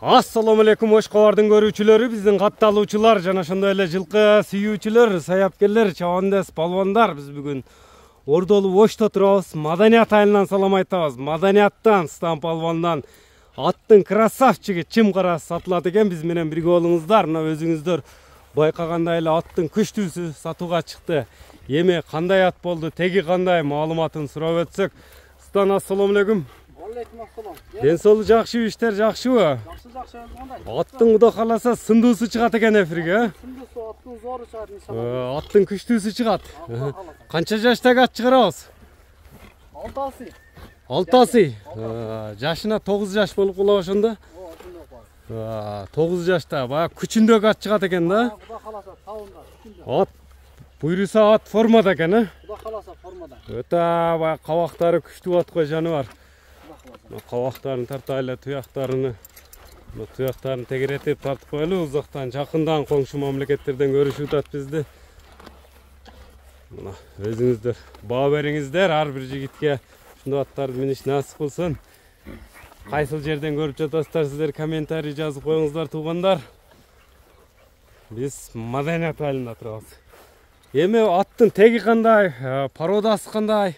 Assalamu alaikum Oşqovarдын көрүүчүлөрү, биздин катталуучулар жана ошондой эле жылкы сүйүүчүлөр, саябкерлер, чабандес, балбандар. Биз бүгүн Ордолу Ошто турабыз. Маданият айылынан салам айтабыз. Маданияттан, Стан Палвандан аттын красавчиги чым кара сатылат экен. Биз менен бирге болуңуздар. Мына өзүңүздөр байкагандай эле аттын күчтүүсү сатууга чыкты. Эми кандай ат болду, теги кандай маалыматын сурап өтсөк. Стан, ассаламу алейкум. Ден соолу жакшы, иштер жакшыбы? Жакшы, Аттын Кудай кааласа сындуусу чыгат экен эфирге. Сындуусу аттын зору чыгат иншалла. Аттын күчтүүсү чыгат. Канча жаштагы ат чыгарабыз? 6 асы. Жашына 9 жаш болуп калабы ошондо? 9 жашта, баягы күчүндөгү ат чыгат экен да? Кудай кааласа тауында. Ат буйруса ат формада экен, э? Кудай кааласа формада. Өтө баягы кабактары күчтүү ат кой жаныбар. Кабактарын тартайлы, туяктарын тегеретип тартып коелу. Узактан, жакындан коңшу мамлекеттерден көрүшүп атат бизди. Мына өзүңүздөр баа бериңиздер, ар бир жигитке ушундай аттарды миниш насип кылсын. Кайсыл жерден көрүп жатасыздар, сиздер комментарий жазып коюңуздар туугандар. Биз Маданият айылында турабыз. Эми аттын теги кандай, породасы кандай?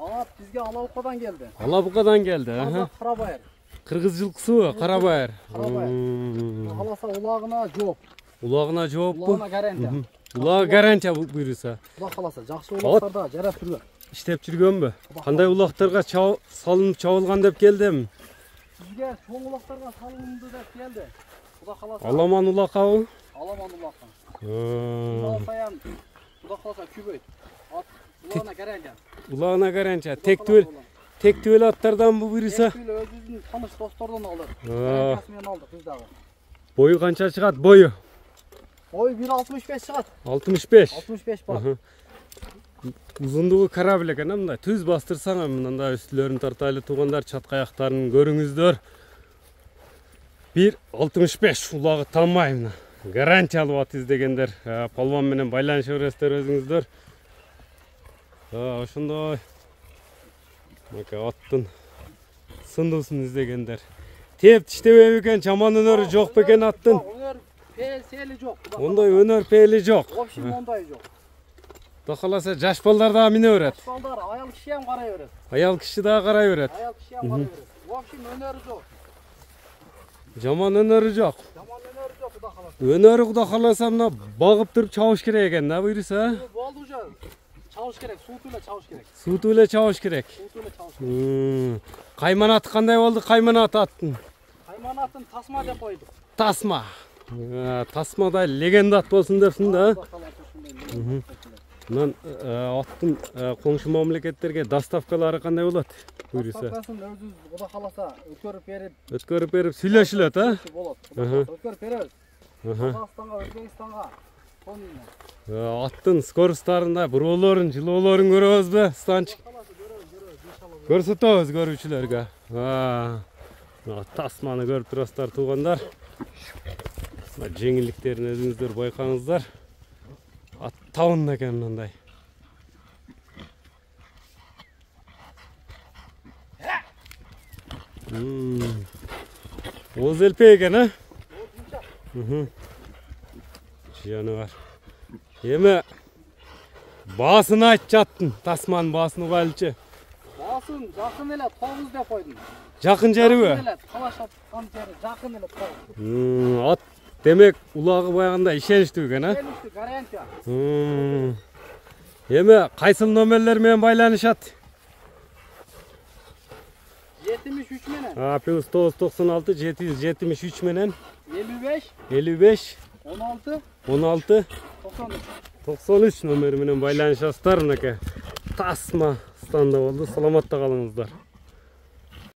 Ат бизге Алабукадан келди. Алабукадан келди, Карабайыр. Кыргыз жылкысыбы, Карабайыр. Кааласа улагына жооп. Улагына жооппу? Улагына гарантия. Улаг гарантия буйруса. Кудай кааласа жакшы улагтарда жарап жүргөн. Иштеп жүргөнбү? Кандай улагтарга салынып чабылган деп келдим? Бизге чоң улагтарга салынды деп келди. Кудай кааласа. Аламан улакабы? Аламан улакка. Саян Кудай кааласа күбөйт. Ат улагына гарантия. Улагына гарантия. Тектүүл аттардан бу буйруса? Тектүүл өзүбүздүн таныш достордон алдык. Гарантиясы менен алдык биз дагы. Бою канча чыгат бою? Бою 1.65 чыгат. 65. 65 бар. Узундугу карап эле экен, мындай түз бастырсаң, мындай үстүлөрүн тартайлы туугандар, чатка аяктарын көрүңүздөр. 1.65 улагы талмай мына. Гарантиялуу ат издегендер, палван менен байланыша бересиздер өзүңүздөр. Ошондой аттын сындуусун издегендер. Теп тиштебейби экен, жаман өнөрү жок бекен аттын? Өнөр пейли жок. Ондай өнөр пейли жок. В общем, ондай жок. Кудай кааласа жаш балдар дагы мине берет. Жаш балдар, аял киши ham карай берет. Аял киши дагы карай берет. Аял киши ham карай берет. В общем, өнөрү жок. Жаман өнөрү жок. Жаман өнөрү жок, Кудай кааласа. Өнөрү Кудай кааласа мына багып туруп чабыш керек экен да буйруса? Болду уже. Чабыш керек, сууту эле чабыш керек. Сууту эле чабыш керек. Сууту эле чабыш керек. Кайманаты кандай болду, кайманаты аттын? Кайманатын тасма деп койдук. Тасма. Тасмадай легенда ат болсун депсиң да? Мынан аттын коңшу мамлекеттерге доставкалары кандай болот? Буйруса. Доставкасын өзүбүз Кудай кааласа өткөрүп берип сүйлөшүлөт, а? Болот. Өткөрүп беребиз. Казакстанга, Өзбекстанга. Аттын скоростарында буроолорун, жылоолорун көрөбүзбү, Станчик? Көрсөтөбүз көрүүчүлөргө. Тасманы көрүп турасыздар туугандар. Жеңилдиктерин өзүңүздөр байкаңыздар. Ат табында экен мындай. Оз элпе экен, а? Жаны бар. Эми баасын айтчы аттын, тасманын баасын угайлычы. Баасын жакын эле 9 деп койдум. Жакын жериби? Талашап аткан жери жакын эле 9. Ат демек улагы баягында ишеничтүү экен, а? Ишеничтүү, гарантия. Эми кайсыл номерлер менен байланышат? 73 менен. Плюс 996 773 менен 55 16 93 номери менен байланышасыздар. Мынакей Тасма станда болду. Саламатта калыңыздар.